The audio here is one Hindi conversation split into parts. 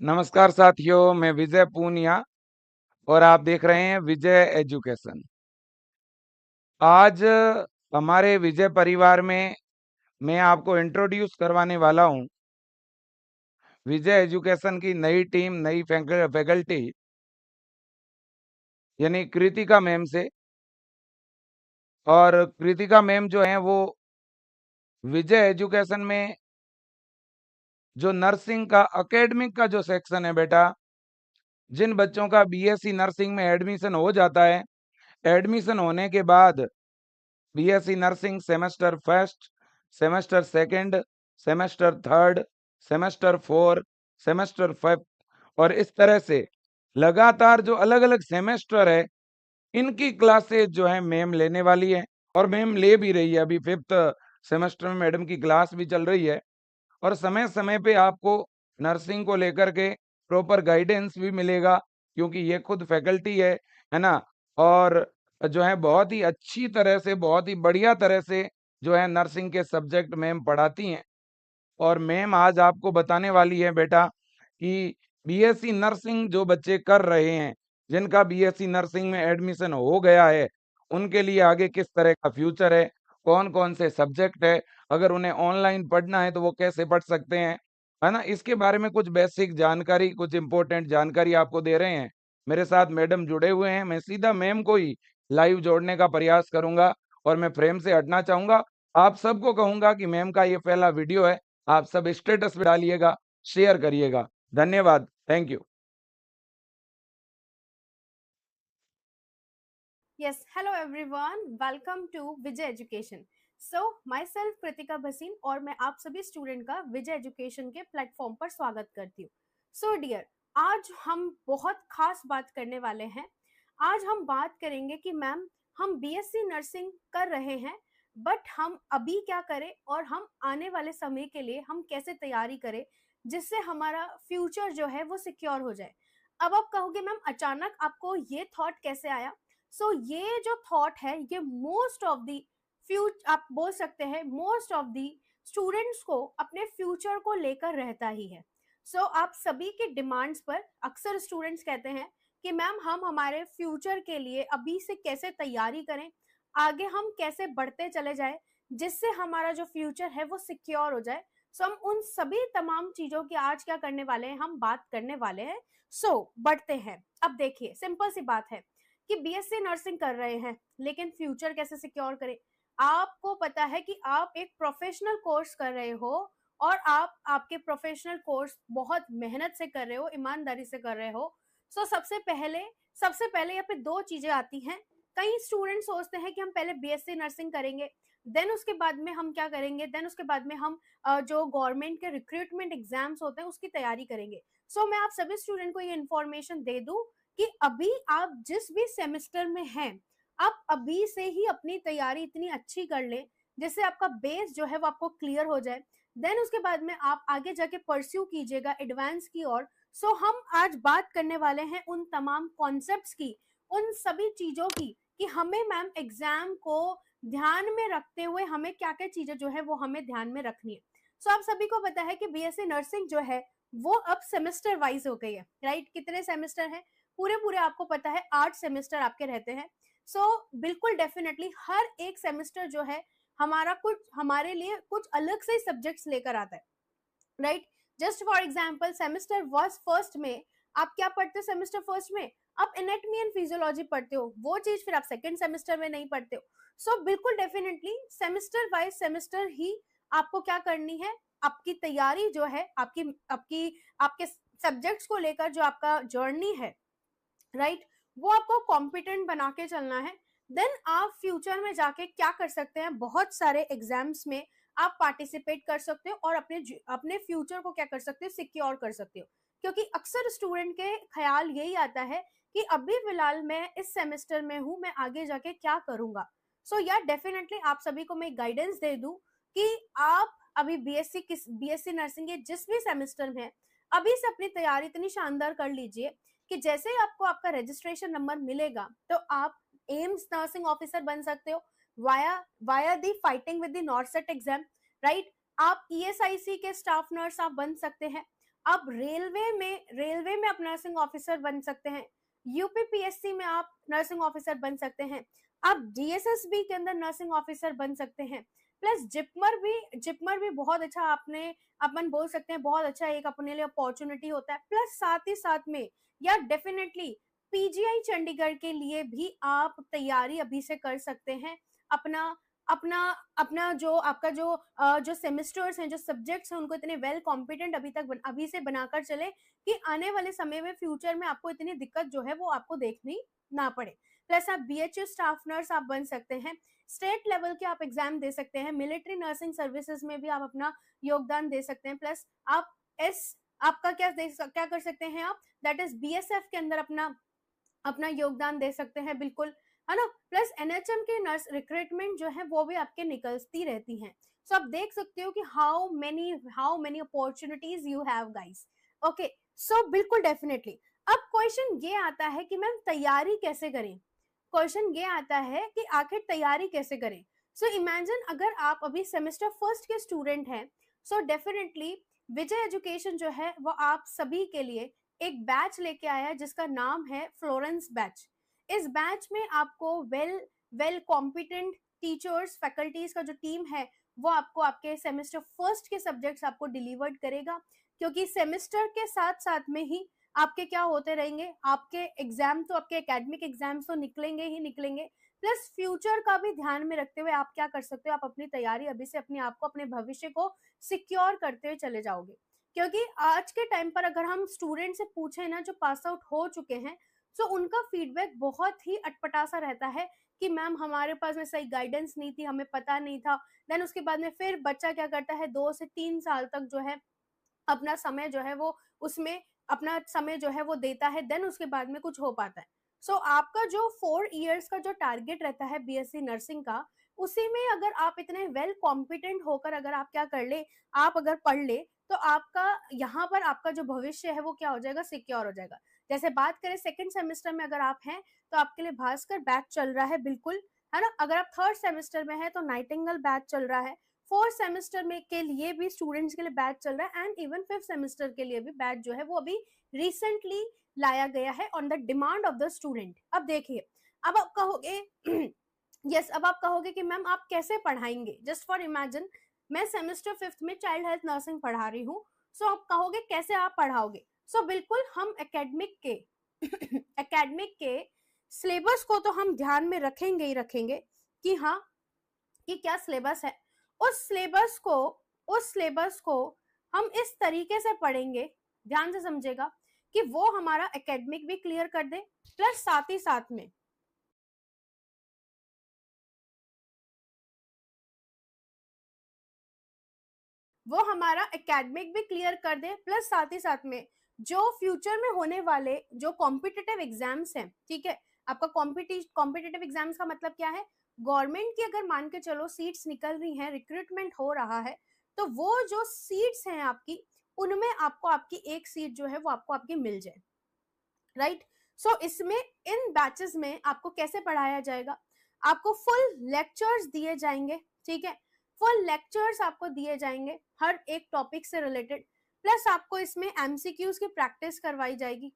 नमस्कार साथियों, मैं विजय पूनिया और आप देख रहे हैं विजय एजुकेशन। आज हमारे विजय परिवार में मैं आपको इंट्रोड्यूस करवाने वाला हूं विजय एजुकेशन की नई टीम, नई फैकल्टी यानी कृतिका मैम से। और कृतिका मैम जो है वो विजय एजुकेशन में जो नर्सिंग का एकेडमिक का जो सेक्शन है बेटा, जिन बच्चों का बीएससी नर्सिंग में एडमिशन हो जाता है, एडमिशन होने के बाद BSc nursing semester first, semester second, semester third, semester four, semester fifth और इस तरह से लगातार जो अलग अलग सेमेस्टर है, इनकी क्लासेज जो है मैम लेने वाली है और मैम ले भी रही है। अभी फिफ्थ सेमेस्टर में मैडम की क्लास भी चल रही है और समय समय पे आपको नर्सिंग को लेकर के प्रॉपर गाइडेंस भी मिलेगा, क्योंकि ये खुद फैकल्टी है ना। और जो है बहुत ही अच्छी तरह से, बहुत ही बढ़िया तरह से जो है नर्सिंग के सब्जेक्ट मैम पढ़ाती हैं। और मैम आज आपको बताने वाली है बेटा कि बीएससी नर्सिंग जो बच्चे कर रहे हैं, जिनका बीएससी नर्सिंग में एडमिशन हो गया है, उनके लिए आगे किस तरह का फ्यूचर है, कौन कौन से सब्जेक्ट है, अगर उन्हें ऑनलाइन पढ़ना है तो वो कैसे पढ़ सकते हैं, है ना। इसके बारे में कुछ बेसिक जानकारी, कुछ इंपॉर्टेंट जानकारी आपको दे रहे हैं। मेरे साथ मैडम जुड़े हुए हैं, मैं सीधा मैम को ही लाइव जोड़ने का प्रयास करूंगा और मैं फ्रेम से हटना चाहूंगा। आप सबको कहूंगा कि मैम का ये पहला वीडियो है, आप सब स्टेटस पे डालिएगा, शेयर करिएगा। धन्यवाद, thank you. Yes, hello everyone. Welcome to Vijay Education. So, myself Kritika Bhasin और मैं आप सभी स्टूडेंट का विजय एजुकेशन के प्लेटफॉर्म पर स्वागत करती हूँ। सो डियर, आज हम बहुत खास बात करने वाले हैं। आज हम बात करेंगे कि मैम हम बीएससी नर्सिंग कर रहे हैं, बट हम अभी क्या करें और हम आने वाले समय के लिए हम कैसे तैयारी करें जिससे हमारा फ्यूचर जो है वो सिक्योर हो जाए। अब आप कहोगे मैम अचानक आपको ये थॉट कैसे आया। ये जो थॉट है ये मोस्ट ऑफ द फ्यूचर, आप बोल सकते हैं मोस्ट ऑफ द स्टूडेंट्स को अपने फ्यूचर को लेकर रहता ही है। आप सभी के डिमांड्स पर अक्सर स्टूडेंट्स कहते हैं कि मैम हम हमारे फ्यूचर के लिए अभी से कैसे तैयारी करें, आगे हम कैसे बढ़ते चले जाए जिससे हमारा जो फ्यूचर है वो सिक्योर हो जाए। हम उन सभी तमाम चीजों की आज क्या करने वाले हैं, हम बात करने वाले हैं। बढ़ते हैं। अब देखिए सिंपल सी बात है कि बीएससी नर्सिंग कर रहे हैं लेकिन फ्यूचर कैसे सिक्योर करें। आपको पता है कि आप एक प्रोफेशनल कोर्स कर रहे हो और आप आपके प्रोफेशनल कोर्स बहुत मेहनत से कर रहे हो, ईमानदारी से कर रहे हो। सबसे पहले यहाँ पे दो चीजें आती हैं। कई स्टूडेंट सोचते हैं कि हम पहले बीएससी नर्सिंग करेंगे, देन उसके बाद में हम क्या करेंगे, देन उसके बाद में हम जो गवर्नमेंट के रिक्रूटमेंट एग्जाम्स होते हैं उसकी तैयारी करेंगे। मैं आप सभी स्टूडेंट को ये इन्फॉर्मेशन दे दूं कि अभी आप जिस भी सेमेस्टर में हैं, आप अभी से ही अपनी तैयारी इतनी अच्छी कर लें जिससे आपका बेस जो है वो आपको क्लियर हो जाए। देन उसके बाद में आप आगे जाके परस्यू कीजिएगा एडवांस की ओर। हम आज बात करने वाले हैं उन तमाम कॉन्सेप्ट्स की, उन सभी चीजों की कि हमें मैम एग्जाम को ध्यान में रखते हुए हमें क्या क्या चीजें जो है वो हमें ध्यान में रखनी है। आप सभी को पता है कि बीएससी नर्सिंग जो है वो अब सेमेस्टर वाइज हो गई है, राइट। कितने सेमेस्टर हैं? पूरे पूरे आपको पता है 8 सेमेस्टर आपके रहते हैं। बिल्कुल डेफिनेटली हर एक सेमेस्टर जो है हमारा कुछ, हमारे लिए कुछ अलग से सब्जेक्ट्स लेकर आता है, right. Just for example semester first में आप क्या पढ़ते हो? सेमेस्टर फर्स्ट में आप एनेटमी एंड फिजियोलॉजी पढ़ते हो, वो चीज फिर आप सेकेंड सेमेस्टर में नहीं पढ़ते हो। बिल्कुल डेफिनेटली सेमेस्टर वाइज सेमेस्टर ही आपको क्या करनी है, आपकी तैयारी जो है, आपकी आपकी आपके सब्जेक्ट्स को लेकर जो आपका जर्नी है, राइट, वो आपको कॉम्पिटेंट बना के चलना है। देन आप फ्यूचर में जाके क्या कर सकते हैं, बहुत सारे एग्जाम्स में आप पार्टिसिपेट कर सकते हो और अपने अपने फ्यूचर को क्या कर सकते हो, सिक्योर कर सकते हो। क्योंकि अक्सर स्टूडेंट के ख्याल यही आता है कि अभी फिलहाल मैं इस सेमेस्टर में हूं, मैं आगे जाके क्या करूंगा। यार डेफिनेटली आप सभी को मैं गाइडेंस दे दूं कि आप अभी बीएससी नर्सिंग के जिस भी सेमेस्टर में है, अभी से अपनी तैयारी इतनी शानदार कर लीजिए कि जैसे ही आपको आपका रजिस्ट्रेशन नंबर मिलेगा तो आप एम्स नर्सिंग ऑफिसर बन सकते हो via via the fighting with the नॉर्सेट exam, right. आप ईएसआईसी के स्टाफ नर्स आप बन सकते हैं। आप रेलवे में आप नर्सिंग ऑफिसर बन सकते हैं, यूपीपीएससी में आप नर्सिंग ऑफिसर बन सकते हैं, आप डीएसएसबी के अंदर नर्सिंग ऑफिसर बन सकते हैं, प्लस जिपमर भी बहुत अच्छा अपन बोल सकते हैं, बहुत अच्छा एक अपने लिए अपॉर्चुनिटी होता है। प्लस साथ ही साथ में या डेफिनेटली पीजीआई चंडीगढ़ के लिए भी आप तैयारी अभी से कर सकते हैं। अपना अपना अपना जो आपका जो सेमेस्टर्स हैं, जो सब्जेक्ट्स हैं, उनको इतने वेल कॉम्पिटेंट अभी से बनाकर चले कि आने वाले समय में फ्यूचर में आपको इतनी दिक्कत जो है वो आपको देखनी ना पड़े। प्लस आप बीएचयू स्टाफ नर्स आप बन सकते हैं, स्टेट लेवल के आप एग्जाम दे सकते हैं, मिलिट्री नर्सिंग सर्विसेज में भी आप अपना योगदान दे सकते हैं। प्लस आप आपका क्या कर सकते हैं आप, दैट इज बीएसएफ के अंदर अपना योगदान दे सकते हैं, बिल्कुल, है ना। प्लस एनएचएम के नर्स रिक्रूटमेंट जो है वो भी आपके निकलती रहती हैं। सो आप देख सकते हो कि how many opportunities you have guys. Okay, so बिल्कुल डेफिनेटली। अब क्वेश्चन ये आता है कि मैम तैयारी कैसे करें, क्वेश्चन ये आता है कि आखिर तैयारी कैसे करें। सो इमेजिन अगर आप अभी सेमेस्टर फर्स्ट के स्टूडेंट हैं, सो डेफिनेटली विजय एजुकेशन जो है वो आप सभी के लिए एक बैच लेके आया है जिसका नाम है फ्लोरेंस बैच। इस बैच में आपको वेल कॉम्पिटेंट टीचर्स फैकल्टीज का जो टीम है वो आपको आपके सेमेस्टर फर्स्ट के सब्जेक्ट्स आपको डिलीवर्ड करेगा, क्योंकि सेमेस्टर के साथ साथ में ही आपके क्या होते रहेंगे, आपके एग्जाम तो आपके एकेडमिक एग्जाम्स तो निकलेंगे ही निकलेंगे, प्लस फ्यूचर का भी ध्यान में रखते हुए आप क्या कर सकते हो, आप अपनी तैयारी अभी से अपने आप को अपने भविष्य को सिक्योर करते हुए चले जाओगे। क्योंकि आज के टाइम पर अगर हम स्टूडेंट से पूछे ना जो पास आउट हो चुके हैं, तो उनका फीडबैक बहुत ही अटपटा सा रहता है कि मैम हमारे पास में सही गाइडेंस नहीं थी, हमें पता नहीं था। देन उसके बाद में फिर बच्चा क्या करता है, 2 से 3 साल तक जो है अपना समय जो है वो उसमें अपना समय जो है वो देता है, देन उसके बाद में कुछ हो पाता है। सो आपका जो 4 इयर्स का जो टारगेट रहता है बीएससी नर्सिंग का, उसी में अगर आप इतने वेल कॉम्पिटेंट होकर अगर आप क्या कर ले, आप अगर पढ़ ले, तो आपका यहाँ पर आपका जो भविष्य है वो क्या हो जाएगा, सिक्योर हो जाएगा। जैसे बात करें सेकंड सेमेस्टर में अगर आप हैं तो आपके लिए भास्कर बैच चल रहा है, बिल्कुल, है ना। अगर आप थर्ड सेमेस्टर में है तो नाइटिंगेल बैच चल रहा है, फोर्थ सेमेस्टर में के लिए भी स्टूडेंट्स के लिए बैच चल रहा है, एंड इवन फिफ्थ सेमेस्टर के लिए भी बैच जो है वो अभी रिसेंटली लाया गया है on the demand of the student. अब देखिए, अब आप कहोगे यस अब आप कहोगे कि मैम आप कैसे पढ़ाएंगे, जस्ट फॉर इमेजिन मैं सेमेस्टर फिफ्थ में चाइल्ड हेल्थ नर्सिंग पढ़ा रही हूँ, सो आप कहोगे कैसे आप पढ़ाओगे। सो बिल्कुल हम एकेडमिक के एकेडमिक के सिलेबस को तो हम ध्यान में रखेंगे ही रखेंगे कि हाँ कि क्या सिलेबस है, उस सिलेबस को हम इस तरीके से पढ़ेंगे, ध्यान से समझेगा, कि वो हमारा एकेडमिक भी क्लियर कर दे, प्लस साथ ही साथ में वो हमारा एकेडमिक भी क्लियर कर दे, प्लस साथ ही साथ में जो फ्यूचर में होने वाले जो कॉम्पिटिटिव एग्जाम्स हैं, ठीक है, आपका कॉम्पिटिटिव एग्जाम्स का मतलब क्या है, गवर्नमेंट की अगर मान के चलो सीट्स निकल रही हैं, रिक्रूटमेंट हो रहा है, तो वो जो सीट्स हैं आपकी, उनमें आपको आपकी एक सीट जो है वो आपको आपकी मिल जाए, राइट। सो इसमें इन बैचेस में आपको कैसे पढ़ाया जाएगा, आपको फुल लेक्चर्स दिए जाएंगे, ठीक है, फुल लेक्चर्स आपको दिए जाएंगे हर एक टॉपिक से रिलेटेड, प्लस आपको इसमें एमसीक्यूज की प्रैक्टिस करवाई जाएगी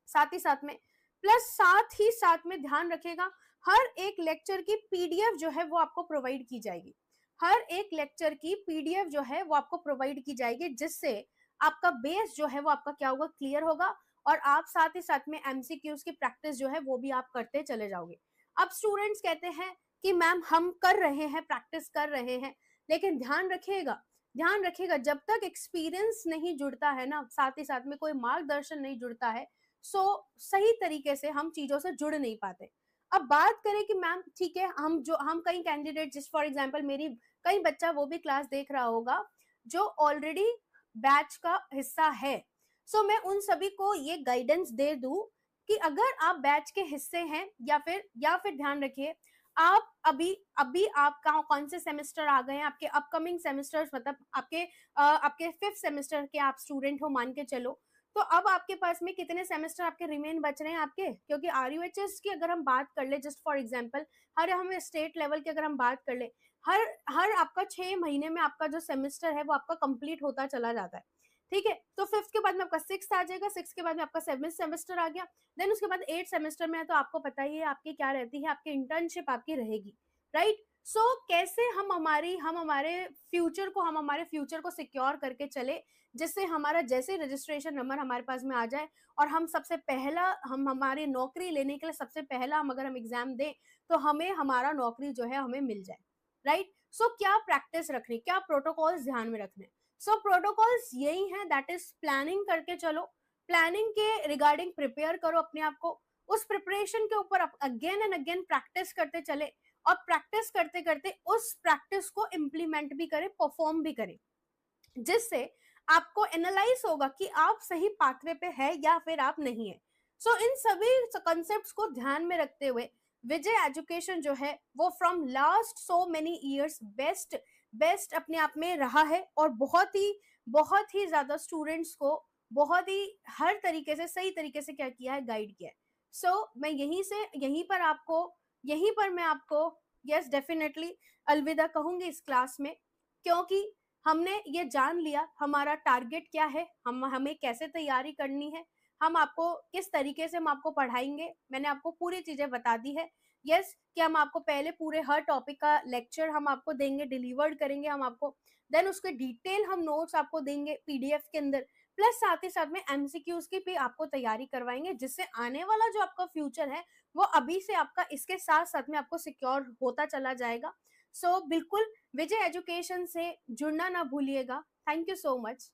साथ ही साथ में, प्लस साथ ही साथ में ध्यान रखेगा हर एक लेक्चर की पीडीएफ जो है वो आपको प्रोवाइड की जाएगी, हर एक लेक्चर की पीडीएफ जो है वो आपको प्रोवाइड की जाएगी, जिससे आपका बेस जो है वो आपका क्या होगा, क्लियर होगा, और आप साथ ही साथ में एमसीक्यूज की प्रैक्टिस जो है वो भी आप करते चले जाओगे। अब स्टूडेंट्स कहते हैं कि मैम हम कर रहे हैं, प्रैक्टिस कर रहे हैं, लेकिन ध्यान रखिएगा जब तक एक्सपीरियंस नहीं जुड़ता है ना, साथ ही साथ में कोई मार्गदर्शन नहीं जुड़ता है, सो सही तरीके से हम चीजों से जुड़ नहीं पाते। अब बात करें कि मैम ठीक है, हम कई कैंडिडेट, जिस फॉर एग्जांपल मेरी कई बच्चा वो भी क्लास देख रहा होगा जो ऑलरेडी बैच का हिस्सा है, सो मैं उन सभी को ये गाइडेंस दे दूं कि अगर आप बैच के हिस्से हैं या फिर ध्यान रखिए, आप अभी अभी आप कौन से सेमेस्टर आ गए हैं, आपके अपकमिंग सेमेस्टर्स, मतलब आपके फिफ्थ सेमेस्टर के आप स्टूडेंट हो मान के चलो, तो अब आपके पास में कितने सेमेस्टर आपके रिमेन बच रहे हैं आपके, क्योंकि आरयूएचएस की अगर हम बात कर ले, जस्ट फॉर एग्जांपल, हर हम स्टेट लेवल की अगर हम बात कर ले, हर हर आपका 6 महीने में आपका जो सेमेस्टर है वो आपका कंप्लीट होता चला जाता है, ठीक है, तो 5th के बाद में आपका 6th आ जाएगा, 6th के बाद में आपका 7th सेमेस्टर आ गया, देन उसके बाद 8th सेमेस्टर में है, तो आपको पता ही है आपकी क्या रहती है, आपकी इंटर्नशिप आपकी रहेगी, राइट? सो कैसे हम हमारे फ्यूचर को सिक्योर करके चले, जिससे हमारा जैसे रजिस्ट्रेशन नंबर हमारे पास में आ जाए और हम सबसे पहला हम हमारी नौकरी लेने के लिए सबसे पहला अगर हम एग्जाम दें, तो हमें हमारा नौकरी जो है हमें मिल जाए, राइट? सो क्या प्रैक्टिस रखनी, क्या प्रोटोकॉल्स ध्यान में रखने? सो प्रोटोकॉल्स यही हैं, दैट इज प्लानिंग करके चलो, प्लानिंग के रिगार्डिंग प्रिपेयर करो अपने आप को, उस प्रिपरेशन के ऊपर अगेन एंड अगेन प्रैक्टिस करते चले, और प्रैक्टिस करते करते उस प्रैक्टिस को इम्प्लीमेंट भी करें, परफॉर्म भी करें, जिससे आपको एनालाइज होगा कि आप सही पाथवे पे है या फिर आप नहीं है। सो इन सभी कॉन्सेप्ट्स को ध्यान में रखते हुए विजय एजुकेशन जो है वो from last so many years best अपने आप में रहा है, और बहुत ही ज्यादा स्टूडेंट्स को बहुत ही हर तरीके से सही तरीके से क्या किया है, गाइड किया है। सो मैं यहीं पर मैं आपको यस डेफिनेटली अलविदा कहूंगी इस क्लास में, क्योंकि हमने ये जान लिया हमारा टारगेट क्या है, हमें कैसे तैयारी करनी है, हम आपको किस तरीके से हम आपको पढ़ाएंगे, मैंने आपको पूरी चीजें बता दी है। यस कि हम आपको पहले पूरे हर टॉपिक का लेक्चर हम आपको देंगे, डिलीवर्ड करेंगे हम आपको, देन उसके डिटेल हम नोट्स आपको देंगे पीडीएफ के अंदर, प्लस साथ ही साथ में एमसीक्यूज की भी आपको तैयारी करवाएंगे, जिससे आने वाला जो आपका फ्यूचर है वो अभी से आपका इसके साथ साथ में आपको सिक्योर होता चला जाएगा। सो बिल्कुल विजय एजुकेशन से जुड़ना ना भूलिएगा। Thank you so much.